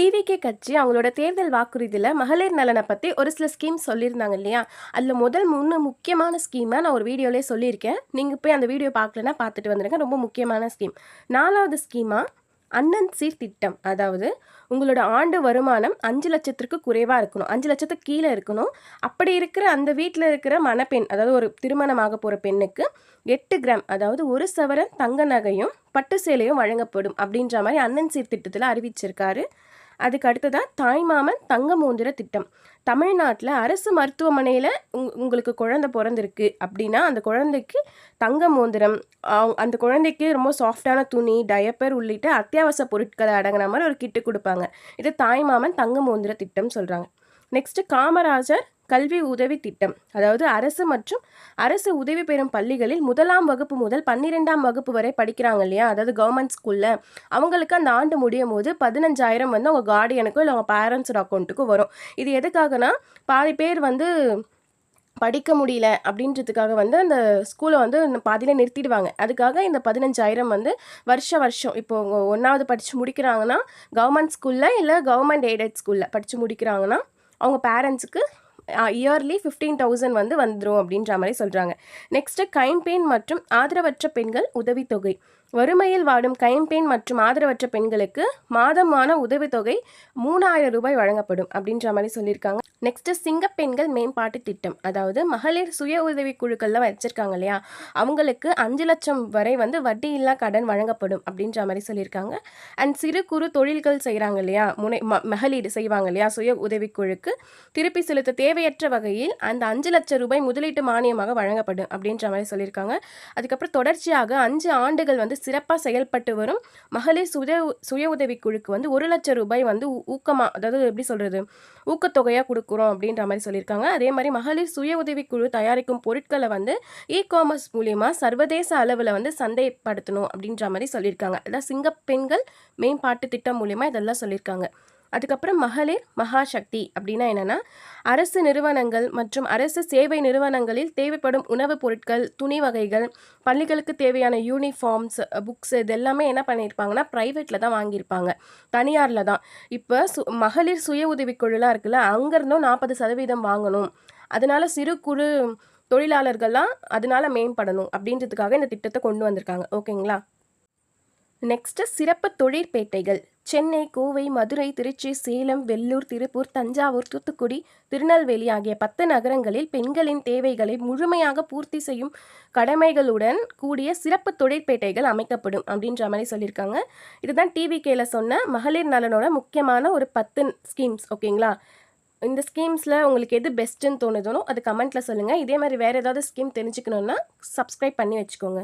TVK கட்சி அவங்களோட தேர்தல் வாக்குறுதியில மகளிர் நலன பத்தி ஒரு சில ஸ்கீம் சொல்லியிருந்தாங்க இல்லையா? அதுல முதல் 3 முக்கியமான ஸ்கீம நான் ஒரு வீடியோலயே சொல்லியிருக்கேன். நீங்க போய் அந்த வீடியோ பார்க்கலன்னா பார்த்துட்டு வந்துருங்க. ரொம்ப முக்கியமான ஸ்கீம். 4வது ஸ்கீமா அண்ணன் சீர் திட்டம். அதாவது உங்களோட ஆண்டு வருமானம் 5,00,000க்கு குறைவா இருக்கணும். 5,00,000த்துக்கு கீழ இருக்கணும். அப்படி இருக்கிற அந்த வீட்ல இருக்கிற மணப்பெண், அதாவது ஒரு திருமணமாக போற பெண்ணுக்கு 8 கிராம், அதாவது 1 சவரன் தங்க நகையும், பட்டு சேலையும் வழங்கப்படும் அப்படின்ற மாரி அண்ணன் சீர் திட்டத்துல அறிவிச்சிருக்காரு. அதுக்கு அடுத்ததா தாய்மாமன் தங்க மோதிர திட்டம். தமிழ்நாட்டுல அரசு மருத்துவமனையில உங்களுக்கு குழந்தை பொறந்திருக்கு அப்படின்னா, அந்த குழந்தைக்கு தங்க மோதிரம், அந்த குழந்தைக்கு ரொம்ப சாஃப்ட்டான துணி, டயப்பர் உள்ளிட்ட அத்தியாவசிய பொருட்கள் அடங்குன மாரி ஒரு கிட்டு குடுப்பாங்க. இது தாய்மாமன் தங்க மோதிர திட்டம் சொல்றாங்க. நெக்ஸ்ட் காமராஜர் கல்வி உதவி திட்டம். அதாவது அரசு மற்றும் அரசு உதவி பெறும் பள்ளிகளில் 1ஆம் வகுப்பு முதல் 12ஆம் வகுப்பு வரை படிக்கிறாங்க இல்லையா? அதாவது கவர்மெண்ட் ஸ்கூல்ல. அவங்களுக்கு அந்த ஆண்டு முடியும்போது 15,000 வந்து அவங்க கார்டியனுக்கோ இல்ல அவங்க பேரண்ட்ஸோட அக்கௌண்ட்டுக்கோ வரும். இது எதுக்காகனா, பாதி பேர் வந்து படிக்க முடியல அப்படின்றதுக்காக வந்து அந்த ஸ்கூலை வந்து பாதியில நிறுத்திடுவாங்க. அதுக்காக இந்த 15,000 வந்து வருஷம் இப்போ அவங்க 1வது படிச்சு முடிக்கிறாங்கன்னா, கவர்மெண்ட் ஸ்கூல்ல இல்ல கவர்மெண்ட் எய்டட் ஸ்கூல்ல படிச்சு முடிக்கிறாங்கன்னா, அவங்க பேரண்ட்ஸுக்கு இயர்லி 15,000 வந்து வந்துரும் அப்படின்ற மாரி சொல்றாங்க. நெக்ஸ்ட் கைம்பெண் மற்றும் ஆதரவற்ற பெண்கள் உதவித்தொகை. வறுமையில் வாடும் கைம்பெண் மற்றும் ஆதரவற்ற பெண்களுக்கு மாதமான உதவித்தொகை 3,000 ரூபாய் வழங்கப்படும் அப்படின்ற மாதிரி சொல்லியிருக்காங்க. நெக்ஸ்ட் சிங்கப்பெண்கள் மேம்பாட்டு திட்டம். அதாவது மகளிர் சுய உதவி குழுக்கள்லாம் வச்சிருக்காங்க இல்லையா? அவங்களுக்கு 5 லட்சம் வரை வந்து வட்டியில்லா கடன் வழங்கப்படும் அப்படின்ற மாதிரி சொல்லியிருக்காங்க. அண்ட் சிறு குறு தொழில்கள் செய்கிறாங்க இல்லையா? மகளிர் செய்வாங்க இல்லையா? சுய உதவிக்குழுக்கு திருப்பி செலுத்த தேவையற்ற வகையில் அந்த 5 லட்சம் ரூபாய் முதலீட்டு மானியமாக வழங்கப்படும் அப்படின்ற மாதிரி சொல்லியிருக்காங்க. அதுக்கப்புறம் தொடர்ச்சியாக 5 ஆண்டுகள் வந்து சிறப்பாக செயல்பட்டு வரும் மகளிர் சுய உதவிக்குழுக்கு வந்து 1 லட்சம் ரூபாய் வந்து ஊக்கமாக, அதாவது எப்படி சொல்கிறது, ஊக்கத்தொகையாக கொடுக்குறோம் அப்படின்ற மாதிரி சொல்லியிருக்காங்க. அதே மாதிரி மகளிர் சுய உதவிக்குழு தயாரிக்கும் பொருட்களை வந்து காமர்ஸ் மூலியமாக சர்வதேச அளவில் வந்து சந்தைப்படுத்தணும் அப்படின்ற மாதிரி சொல்லியிருக்காங்க. அதான் சிங்கப்பெண்கள் மேம்பாட்டு திட்டம் மூலியமாக இதெல்லாம் சொல்லியிருக்காங்க. அதுக்கப்புறம் மகளிர் மகாசக்தி அப்படின்னா என்னென்னா, அரசு நிறுவனங்கள் மற்றும் அரசு சேவை நிறுவனங்களில் தேவைப்படும் உணவுப் பொருட்கள், துணி வகைகள், பள்ளிகளுக்கு தேவையான யூனிஃபார்ம்ஸ், புக்ஸ் இது எல்லாமே என்ன பண்ணியிருப்பாங்கன்னா ப்ரைவேட்டில் தான் வாங்கியிருப்பாங்க, தனியாரில் தான். இப்போ மகளிர் சுய உதவிக்குழுலாம் இருக்குல்ல, அங்கேருந்தும் 40% வாங்கணும். அதனால சிறு குறு தொழிலாளர்கள்லாம் அதனால மேம்படணும் அப்படின்றதுக்காக இந்த திட்டத்தை கொண்டு வந்திருக்காங்க. ஓகேங்களா? நெக்ஸ்ட் சிறப்பு தொழிற்பேட்டைகள். சென்னை, கோவை, மதுரை, திருச்சி, சேலம், வெள்ளூர், திருப்பூர், தஞ்சாவூர், தூத்துக்குடி, திருநெல்வேலி ஆகிய 10 நகரங்களில் பெண்களின் தேவைகளை முழுமையாக பூர்த்தி செய்யும் கடமைகளுடன் கூடிய சிறப்பு தொழிற்பேட்டைகள் அமைக்கப்படும் அப்படின்ற மாதிரி சொல்லியிருக்காங்க. இதுதான் டிவிகேல சொன்ன மகளிர் நலனோட முக்கியமான ஒரு 10 ஸ்கீம்ஸ். ஓகேங்களா? இந்த ஸ்கீம்ஸில் உங்களுக்கு எது பெஸ்ட்டுன்னு தோணுதோ அது கமெண்ட்டில் சொல்லுங்கள். இதே மாதிரி வேறு ஏதாவது ஸ்கீம் தெரிஞ்சுக்கணுன்னா சப்ஸ்கிரைப் பண்ணி வச்சுக்கோங்க.